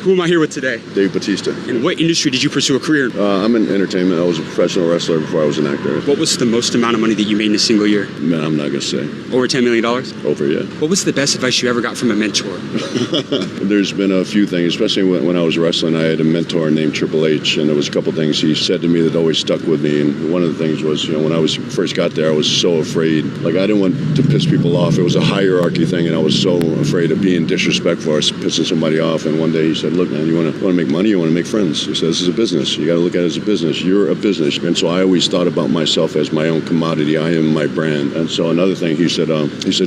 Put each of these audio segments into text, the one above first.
Who am I here with today? Dave Bautista. In what industry did you pursue a career in? I'm in entertainment. I was a professional wrestler before I was an actor. What was the most amount of money that you made in a single year? Man, I'm not going to say. Over $10 million? Over, yeah. What was the best advice you ever got from a mentor? There's been a few things, especially when I was wrestling. I had a mentor named Triple H, and there was a couple things he said to me that always stuck with me. And one of the things was, when I first got there, I was so afraid. Like, I didn't want to piss people off. It was a hierarchy thing, and I was so afraid of being disrespectful or pissing somebody off. And one day he said, look, man, you want to make money, you want to make friends. He said, this is a business. You got to look at it as a business. You're a business. And so I always thought about myself as my own commodity. I am my brand. And so another thing he said,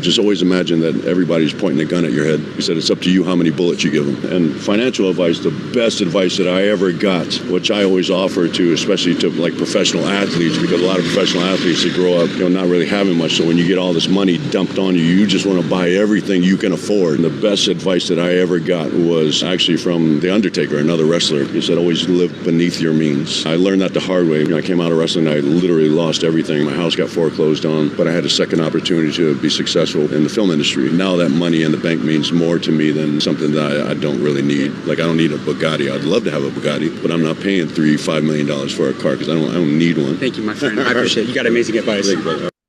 just always imagine that everybody's pointing a gun at your head. He said, it's up to you how many bullets you give them. And financial advice, the best advice that I ever got, which I always offer to, especially to like professional athletes, because a lot of professional athletes, they grow up, not really having much. So when you get all this money dumped on you, you just want to buy everything you can afford. And the best advice that I ever got was actually from The Undertaker, another wrestler. He said, always live beneath your means. I learned that the hard way. I came out of wrestling, I literally lost everything. My house got foreclosed on, but I had a second opportunity to be successful in the film industry. Now that money in the bank means more to me than something that I don't really need. Like, I don't need a Bugatti. I'd love to have a Bugatti, but I'm not paying $5 million for a car because I don't need one. Thank you, my friend. I appreciate it. You got amazing advice.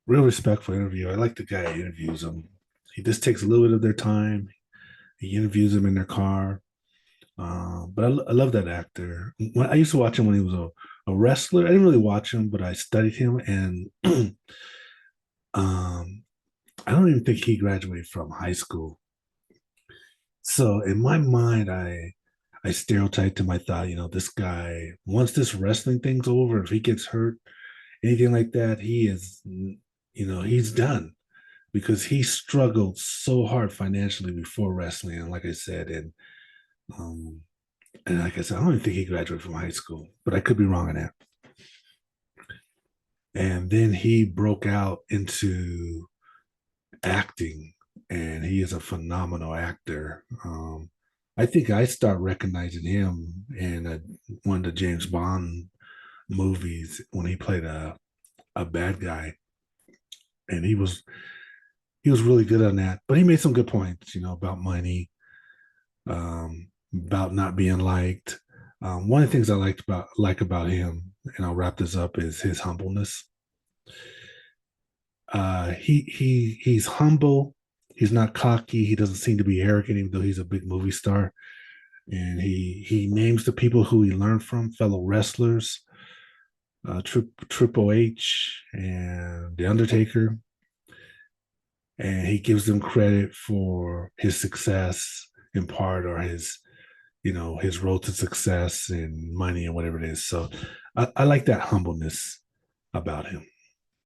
Real respectful interview. I like the guy who interviews them. He just takes a little bit of their time. He interviews them in their car. But I love that actor. I used to watch him when he was a wrestler. I didn't really watch him, but I studied him, and I don't even think he graduated from high school. So in my mind, I stereotyped him. I thought, this guy, once this wrestling thing's over, if he gets hurt, anything like that, he is, he's done, because he struggled so hard financially before wrestling. And like I said, and like I said, I don't even think he graduated from high school, but I could be wrong on that. And then he broke out into acting, and he is a phenomenal actor. I think I start recognizing him in one of the James Bond movies when he played a bad guy, and he was really good on that. But he made some good points, about money, about not being liked. One of the things I like about him, and I'll wrap this up, is his humbleness. He's humble. He's not cocky. He doesn't seem to be arrogant, even though he's a big movie star. And he names the people who he learned from, fellow wrestlers, Triple H and The Undertaker. And he gives them credit for his success in part, or his road to success and money and whatever it is. So I like that humbleness about him.